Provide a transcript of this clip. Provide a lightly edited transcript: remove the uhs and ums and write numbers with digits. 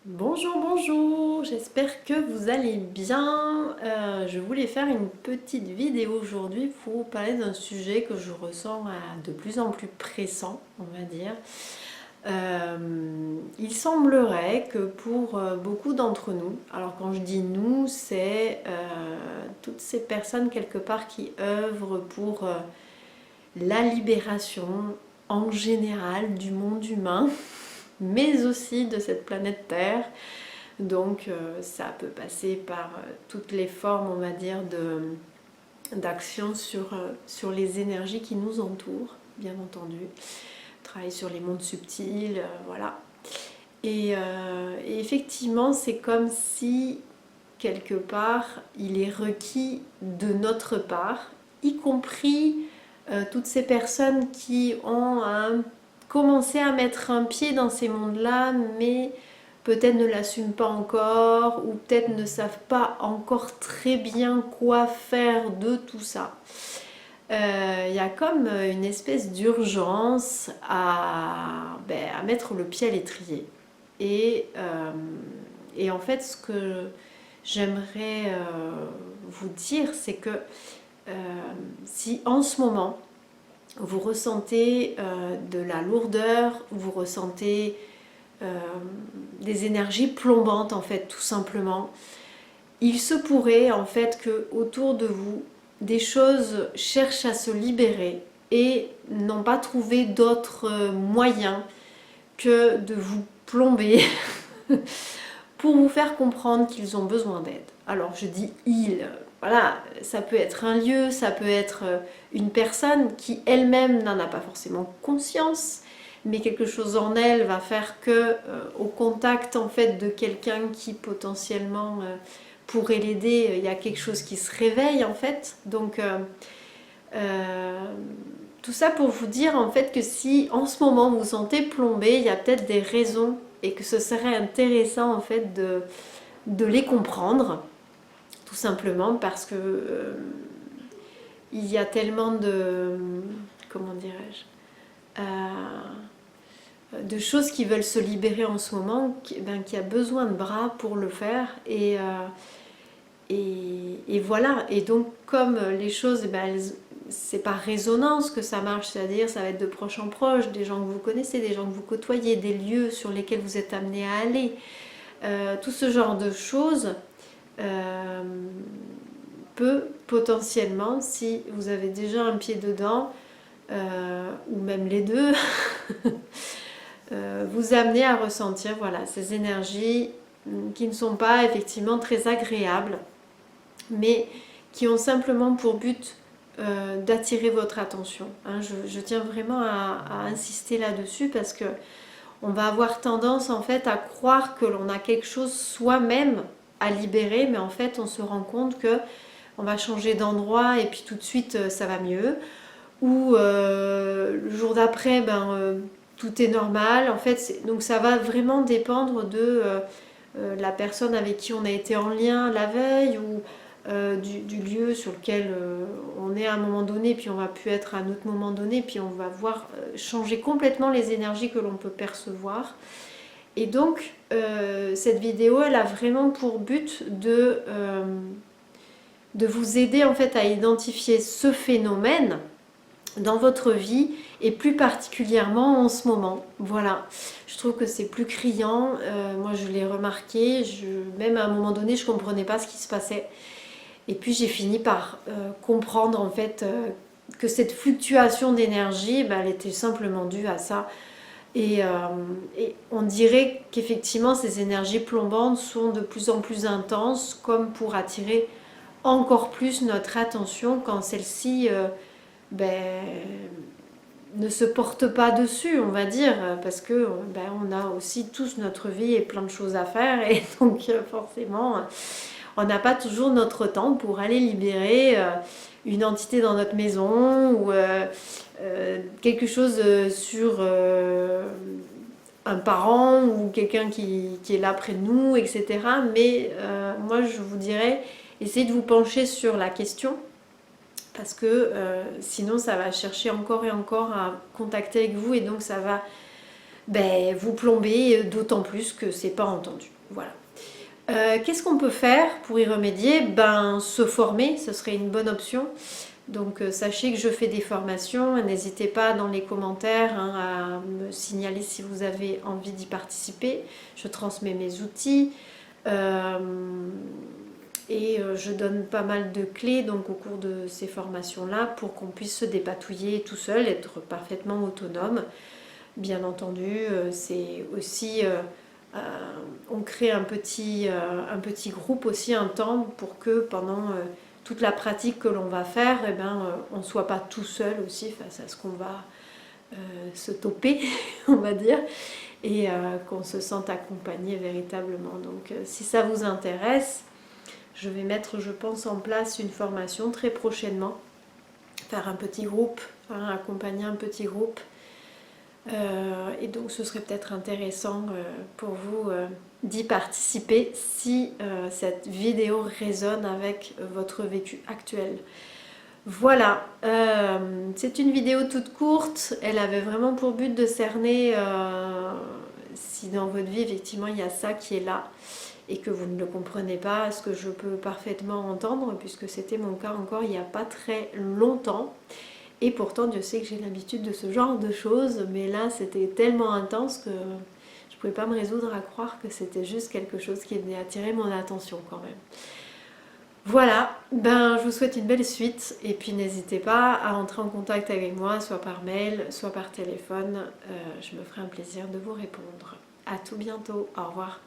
Bonjour, bonjour, j'espère que vous allez bien. Je voulais faire une petite vidéo aujourd'hui pour vous parler d'un sujet que je ressens de plus en plus pressant, on va dire. Il semblerait que pour beaucoup d'entre nous, alors quand je dis nous, c'est toutes ces personnes quelque part qui œuvrent pour la libération en général du monde humain, mais aussi de cette planète Terre. Donc ça peut passer par toutes les formes, on va dire, d'action sur les énergies qui nous entourent, bien entendu. Travailler sur les mondes subtils, voilà. Et effectivement, c'est comme si, quelque part, il est requis de notre part, y compris toutes ces personnes qui ont commencé à mettre un pied dans ces mondes-là, mais peut-être ne l'assument pas encore, ou peut-être ne savent pas encore très bien quoi faire de tout ça. Il y a comme une espèce d'urgence à mettre le pied à l'étrier. Et en fait, ce que j'aimerais vous dire, c'est que si en ce moment, vous ressentez de la lourdeur, vous ressentez des énergies plombantes, en fait, tout simplement, il se pourrait en fait que autour de vous des choses cherchent à se libérer et n'ont pas trouvé d'autres moyens que de vous plomber pour vous faire comprendre qu'ils ont besoin d'aide. Alors je dis ils, voilà, ça peut être un lieu, ça peut être une personne qui elle-même n'en a pas forcément conscience, mais quelque chose en elle va faire que au contact en fait de quelqu'un qui potentiellement pourrait l'aider, il y a quelque chose qui se réveille en fait. Donc tout ça pour vous dire en fait que si en ce moment vous vous sentez plombé, il y a peut-être des raisons et que ce serait intéressant en fait de les comprendre, tout simplement parce que il y a tellement de, comment dirais-je, de choses qui veulent se libérer en ce moment, qui a besoin de bras pour le faire. Et voilà. Et donc, comme les choses, c'est par résonance que ça marche, c'est-à-dire ça va être de proche en proche, des gens que vous connaissez, des gens que vous côtoyez, des lieux sur lesquels vous êtes amené à aller. Tout ce genre de choses peut potentiellement, si vous avez déjà un pied dedans, ou même les deux, vous amener à ressentir voilà, ces énergies qui ne sont pas effectivement très agréables, mais qui ont simplement pour but d'attirer votre attention. Hein, je tiens vraiment à insister là-dessus parce que on va avoir tendance en fait à croire que l'on a quelque chose soi-même à libérer, mais en fait on se rend compte que on va changer d'endroit et puis tout de suite ça va mieux. Ou le jour d'après, tout est normal. En fait, donc ça va vraiment dépendre de la personne avec qui on a été en lien la veille ou du lieu sur lequel on est à un moment donné, puis on va plus être à un autre moment donné, puis on va voir changer complètement les énergies que l'on peut percevoir. Et donc, cette vidéo, elle a vraiment pour but de vous aider en fait à identifier ce phénomène dans votre vie et plus particulièrement en ce moment. Voilà, je trouve que c'est plus criant. Moi, je l'ai remarqué. Même à un moment donné, je comprenais pas ce qui se passait. Et puis j'ai fini par comprendre en fait que cette fluctuation d'énergie, elle était simplement due à ça. Et on dirait qu'effectivement ces énergies plombantes sont de plus en plus intenses, comme pour attirer encore plus notre attention quand celle-ci ne se porte pas dessus, on va dire, parce que on a aussi tous notre vie et plein de choses à faire, et donc forcément on n'a pas toujours notre temps pour aller libérer une entité dans notre maison ou quelque chose sur un parent ou quelqu'un qui est là près de nous, etc. Mais moi je vous dirais, essayez de vous pencher sur la question parce que sinon ça va chercher encore et encore à contacter avec vous et donc ça va ben, vous plombez d'autant plus que c'est pas entendu. Voilà. Qu'est-ce qu'on peut faire pour y remédier? Ben, se former, ce serait une bonne option. Donc sachez que je fais des formations, n'hésitez pas dans les commentaires à me signaler si vous avez envie d'y participer. Je transmets mes outils et je donne pas mal de clés donc, au cours de ces formations-là pour qu'on puisse se dépatouiller tout seul, être parfaitement autonome. Bien entendu, c'est aussi... on crée un petit groupe aussi, un temps pour que pendant toute la pratique que l'on va faire, eh ben, on ne soit pas tout seul aussi face à ce qu'on va se toper, on va dire, et qu'on se sente accompagné véritablement. Donc si ça vous intéresse, je vais mettre, je pense, en place une formation très prochainement, faire un petit groupe, accompagner un petit groupe. Et donc ce serait peut-être intéressant pour vous d'y participer si cette vidéo résonne avec votre vécu actuel. Voilà, c'est une vidéo toute courte, elle avait vraiment pour but de cerner si dans votre vie effectivement il y a ça qui est là et que vous ne le comprenez pas, ce que je peux parfaitement entendre puisque c'était mon cas encore il n'y a pas très longtemps. Et pourtant, Dieu sait que j'ai l'habitude de ce genre de choses, mais là, c'était tellement intense que je ne pouvais pas me résoudre à croire que c'était juste quelque chose qui venait attirer mon attention quand même. Voilà, ben, je vous souhaite une belle suite, et puis n'hésitez pas à entrer en contact avec moi, soit par mail, soit par téléphone. Je me ferai un plaisir de vous répondre. À tout bientôt, au revoir.